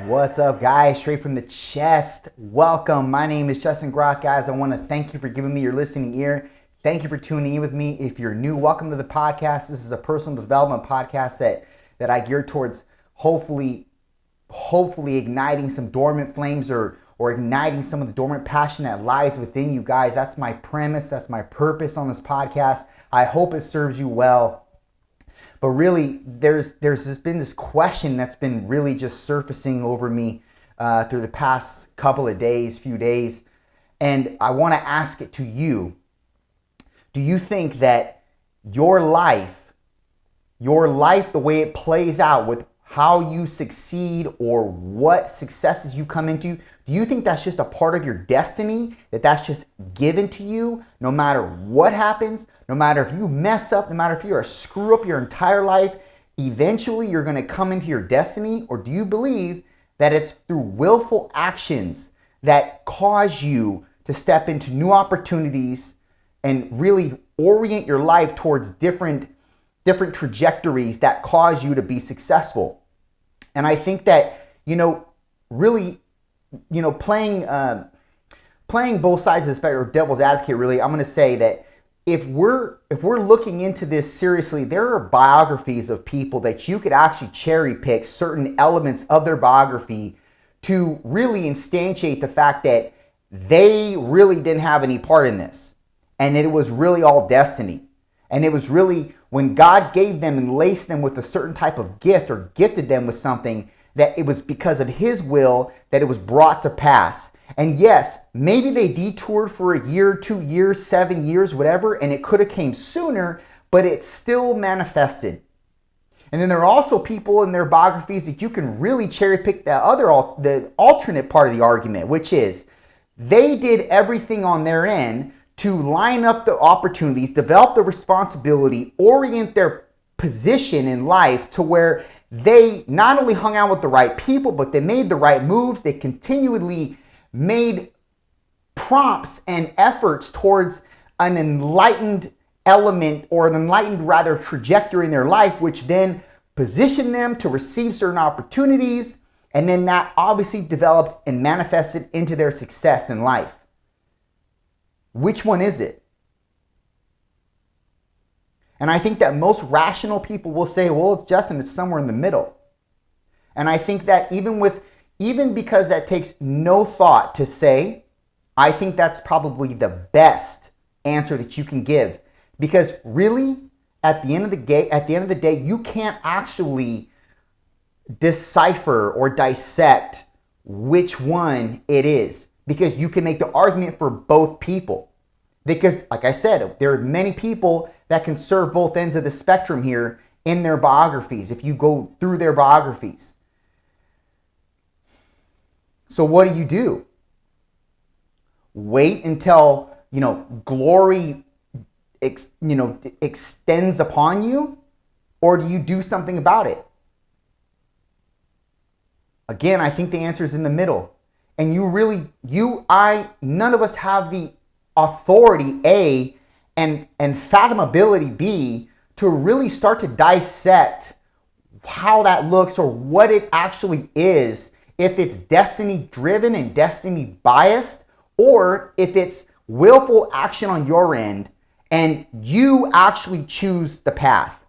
What's up, guys? Straight from the chest. Welcome. My name is Justin Groth, guys. I want to thank you for giving me your listening ear. Thank you for tuning in with me. If you're new, welcome to the podcast. This is a personal development podcast that I gear towards hopefully igniting some dormant flames or igniting some of the dormant passion that lies within you guys. That's my premise. That's my purpose on this podcast. I hope it serves you well. But really, there's been this question that's been really just surfacing over me through the past few days. And I want to ask it to you. Do you think that your life, the way it plays out with how you succeed or what successes you come into, do you think that's just a part of your destiny, that's just given to you no matter what happens, no matter if you mess up, no matter if you're a screw up your entire life, eventually you're going to come into your destiny? Or do you believe that it's through willful actions that cause you to step into new opportunities and really orient your life towards different trajectories that cause you to be successful? And I think that, really, playing both sides of the spectrum, or devil's advocate, really, I'm going to say that if we're looking into this seriously, there are biographies of people that you could actually cherry pick certain elements of their biography to really instantiate the fact that they really didn't have any part in this. And it was really all destiny. And it was really when God gave them and laced them with a certain type of gift or gifted them with something, that it was because of His will that it was brought to pass. And yes, maybe they detoured for a year, 2 years, 7 years, whatever, and it could have came sooner, but it still manifested. And then there are also people in their biographies that you can really cherry pick the alternate part of the argument, which is they did everything on their end to line up the opportunities, develop the responsibility, orient their position in life to where they not only hung out with the right people, but they made the right moves. They continually made prompts and efforts towards an enlightened element, or an enlightened rather trajectory in their life, which then positioned them to receive certain opportunities. And then that obviously developed and manifested into their success in life. Which one is it? And I think that most rational people will say, well, it's Justin, it's somewhere in the middle. And I think that even because that takes no thought to say, I think that's probably the best answer that you can give. Because really, at the end of the day, you can't actually decipher or dissect which one it is, because you can make the argument for both people. Because, like I said, there are many people that can serve both ends of the spectrum here in their biographies, if you go through their biographies. So what do? Wait until, glory extends upon you? Or do you do something about it? Again, I think the answer is in the middle. And none of us have the authority, A, and fathomability, B, to really start to dissect how that looks or what it actually is, if it's destiny driven and destiny biased, or if it's willful action on your end and you actually choose the path.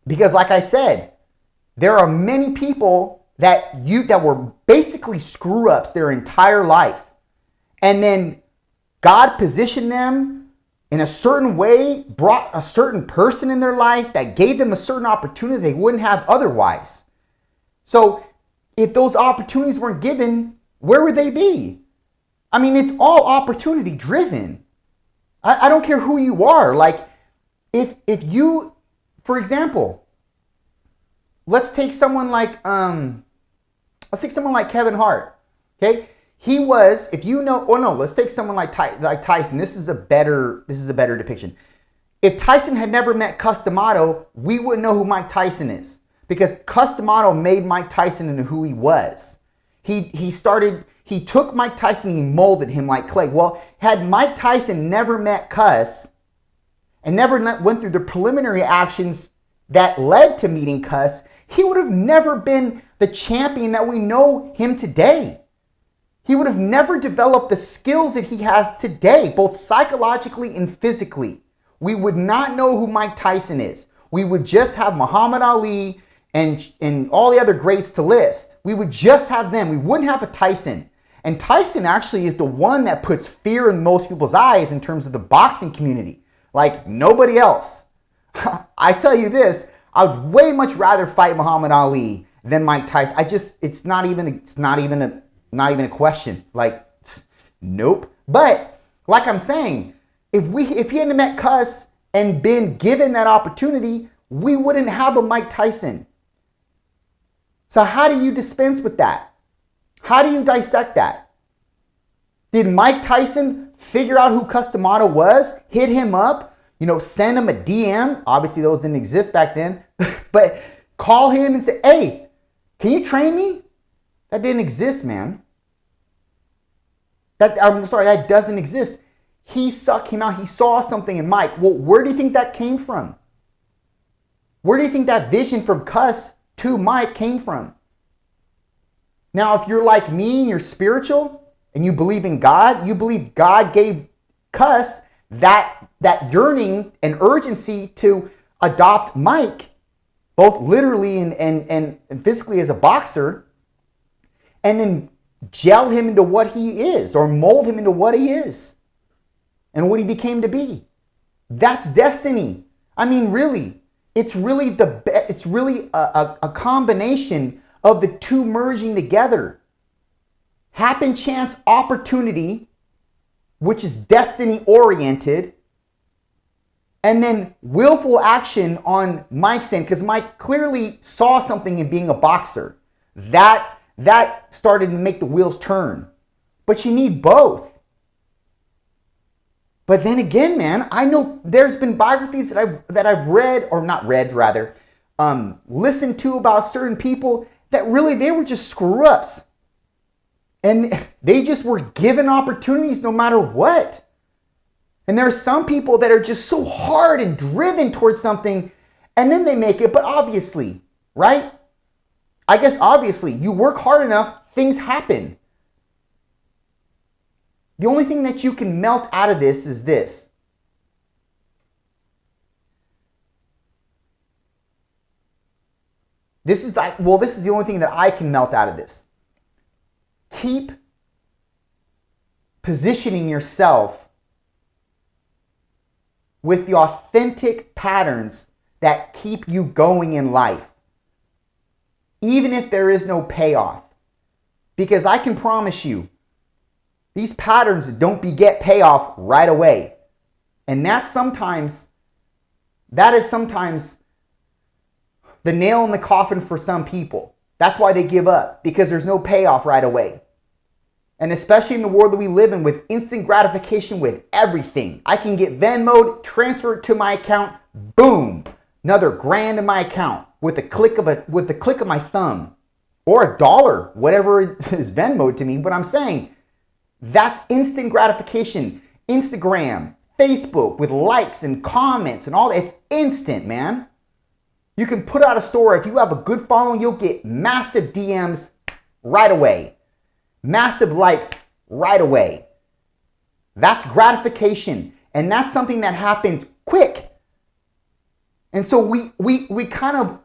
Because like I said, there are many people that were basically screw ups their entire life, and then God positioned them in a certain way, brought a certain person in their life that gave them a certain opportunity they wouldn't have otherwise. So if those opportunities weren't given, where would they be? I mean, it's all opportunity driven. I don't care who you are. Like, if you, for example, let's take someone like Kevin Hart. Okay. He was, let's take someone like Tyson. This is a better depiction. If Tyson had never met Cus D'Amato, we wouldn't know who Mike Tyson is, because Cus D'Amato made Mike Tyson into who he was. He took Mike Tyson and he molded him like clay. Well, had Mike Tyson never met Cus and never went through the preliminary actions that led to meeting Cus, he would have never been the champion that we know him today. He would have never developed the skills that he has today, both psychologically and physically. We would not know who Mike Tyson is. We would just have Muhammad Ali and all the other greats to list. We would just have them. We wouldn't have a Tyson. And Tyson actually is the one that puts fear in most people's eyes in terms of the boxing community. Like nobody else. I tell you this, I would way much rather fight Muhammad Ali than Mike Tyson. It's not even a question. Like, nope. But like I'm saying, if he hadn't met Cuss and been given that opportunity, we wouldn't have a Mike Tyson. So how do you dispense with that? How do you dissect that? Did Mike Tyson figure out who Cus D'Amato was, hit him up, send him a DM? Obviously those didn't exist back then, but call him and say, hey, can you train me? That didn't exist, man. That doesn't exist. He sucked him out. He saw something in Mike. Well, where do you think that came from? Where do you think that vision from Cuss to Mike came from? Now, if you're like me and you're spiritual and you believe in God, you believe God gave Cuss that yearning and urgency to adopt Mike, both literally and physically as a boxer, and then gel him into what he is or mold him into what he is and what he became to be. That's destiny. I mean, really, it's really a combination of the two merging together. Happen, chance, opportunity, which is destiny oriented, and then willful action on Mike's end, because Mike clearly saw something in being a boxer. That started to make the wheels turn. But you need both. But then again, man, I know there's been biographies that I've read, or not read rather, listened to about certain people that really they were just screw-ups. And they just were given opportunities no matter what. And there are some people that are just so hard and driven towards something, and then they make it. But obviously, right? I guess obviously, you work hard enough, things happen. The only thing that you can melt out of this is this. This is the only thing that I can melt out of this. Keep positioning yourself with the authentic patterns that keep you going in life, even if there is no payoff. Because I can promise you, these patterns don't beget payoff right away. And that is sometimes the nail in the coffin for some people. That's why they give up, because there's no payoff right away. And especially in the world that we live in with instant gratification with everything. I can get Venmo'd, transfer it to my account, boom, another $1,000 in my account with the click of my thumb, or $1, whatever is Venmo'd to me. But I'm saying that's instant gratification. Instagram, Facebook with likes and comments and all that. It's instant, man. You can put out a story. If you have a good following, you'll get massive DMs right away. Massive likes right away. That's gratification. And that's something that happens quick. And so we're kind of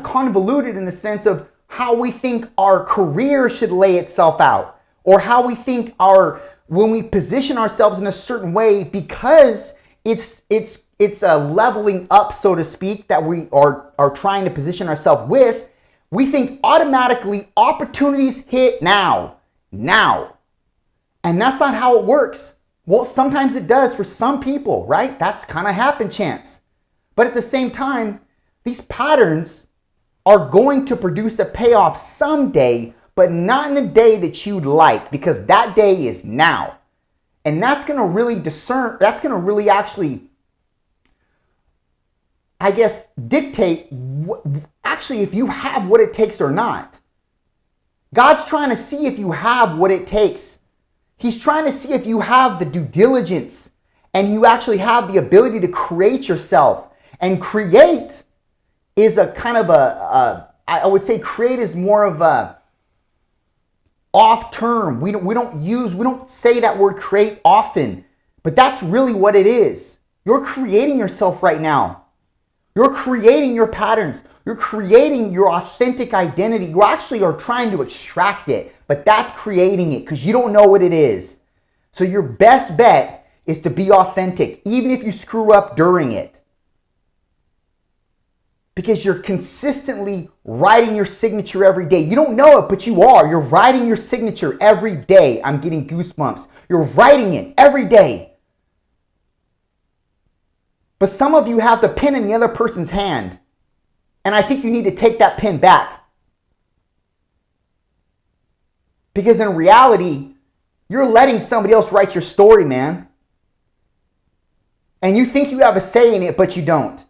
convoluted in the sense of how we think our career should lay itself out, or how we think when we position ourselves in a certain way, because it's a leveling up, so to speak, that we are trying to position ourselves with. We think automatically opportunities hit now. And that's not how it works. Well, sometimes it does for some people, right? That's kind of happen chance. But at the same time, these patterns are going to produce a payoff someday, but not in the day that you'd like, because that day is now. And that's going to really actually, I guess, dictate if you have what it takes or not. God's trying to see if you have what it takes. He's trying to see if you have the due diligence and you actually have the ability to create yourself and create is a kind of I would say create is more of a off term. We don't say that word create often, but that's really what it is. You're creating yourself right now. You're creating your patterns. You're creating your authentic identity. You actually are trying to extract it, but that's creating it because you don't know what it is. So your best bet is to be authentic, even if you screw up during it. Because you're consistently writing your signature every day. You don't know it, but you are. You're writing your signature every day. I'm getting goosebumps. You're writing it every day. But some of you have the pen in the other person's hand. And I think you need to take that pen back. Because in reality, you're letting somebody else write your story, man. And you think you have a say in it, but you don't.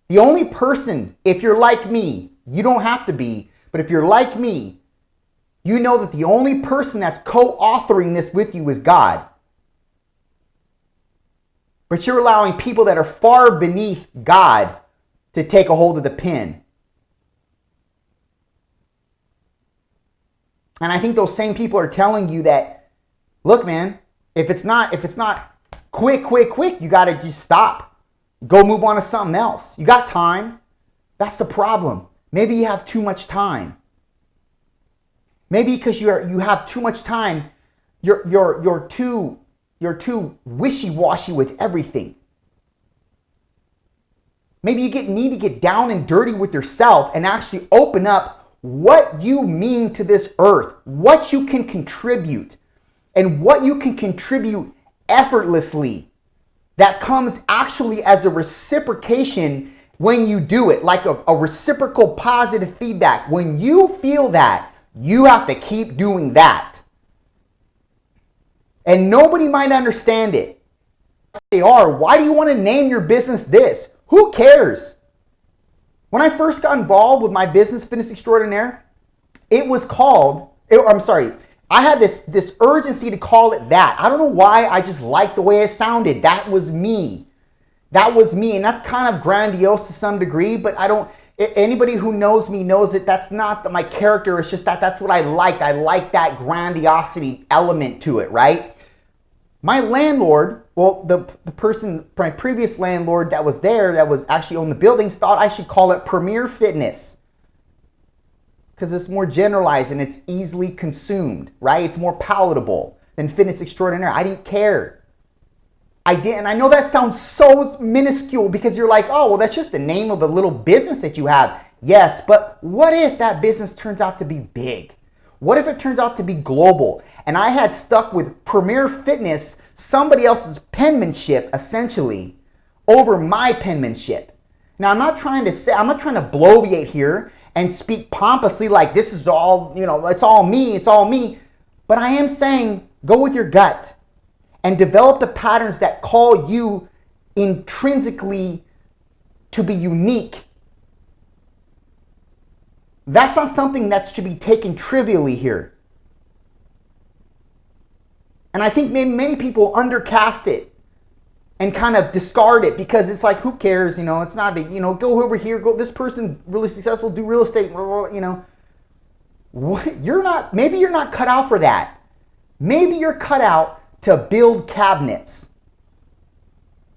The only person, if you're like me, you don't have to be, but if you're like me, you know that the only person that's co-authoring this with you is God. But you're allowing people that are far beneath God to take a hold of the pen. And I think those same people are telling you that, look, man, if it's not quick, you got to just stop. Go move on to something else. You got time. That's the problem. Maybe you have too much time. Maybe because you have too much time, you're too wishy-washy with everything. Maybe you need to get down and dirty with yourself and actually open up what you mean to this earth, what you can contribute, and what you can contribute effortlessly. That comes actually as a reciprocation when you do it, like a reciprocal positive feedback. When you feel that, you have to keep doing that. And nobody might understand it. They are. Why do you want to name your business this? Who cares? When I first got involved with my business, Fitness Extraordinaire, it was called, I had this urgency to call it that. I don't know why, I just liked the way it sounded. That was me. That was me. And that's kind of grandiose to some degree, but anybody who knows me knows that that's not my character. It's just that's what I liked. I like that grandiosity element to it, right? My landlord, well, the person, my previous landlord that was there, that was actually on the buildings, thought I should call it Premier Fitness. Because it's more generalized and it's easily consumed, right? It's more palatable than Fitness Extraordinaire. I didn't care. I didn't. And I know that sounds so minuscule because you're like, oh, well, that's just the name of the little business that you have. Yes, but what if that business turns out to be big? What if it turns out to be global? And I had stuck with Premier Fitness, somebody else's penmanship, essentially, over my penmanship. Now, I'm not trying to bloviate here and speak pompously like this is all, it's all me. But I am saying go with your gut and develop the patterns that call you intrinsically to be unique. That's not something that should be taken trivially here. And I think many people undercast it and kind of discard it because it's like, who cares? It's not big. Go over here. Go. This person's really successful. Do real estate. Maybe you're not cut out for that. Maybe you're cut out to build cabinets,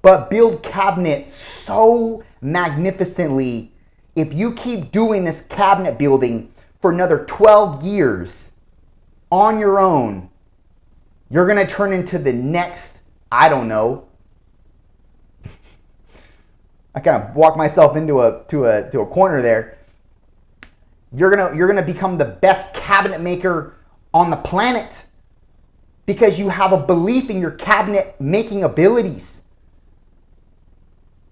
but build cabinets so magnificently. If you keep doing this cabinet building for another 12 years on your own, you're going to turn into the next, I don't know. I kind of walked myself into a corner there. You're gonna become the best cabinet maker on the planet because you have a belief in your cabinet making abilities.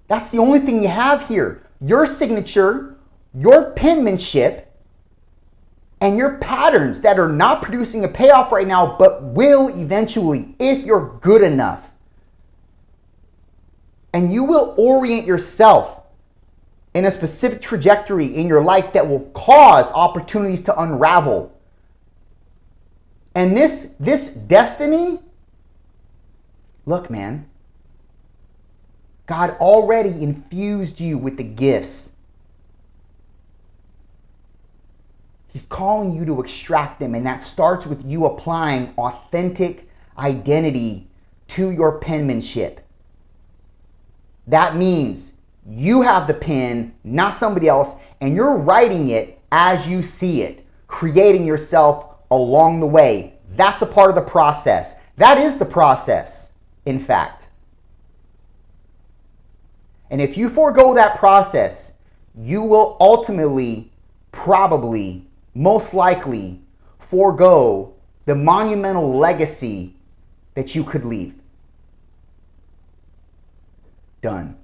That's the only thing you have here. Your signature, your penmanship, and your patterns that are not producing a payoff right now, but will eventually if you're good enough. And you will orient yourself in a specific trajectory in your life that will cause opportunities to unravel. And this destiny, look, man, God already infused you with the gifts. He's calling you to extract them, and that starts with you applying authentic identity to your penmanship. That means you have the pen, not somebody else, and you're writing it as you see it, creating yourself along the way. That's a part of the process. That is the process, in fact. And if you forego that process, you will ultimately, probably, most likely, forego the monumental legacy that you could leave. Done.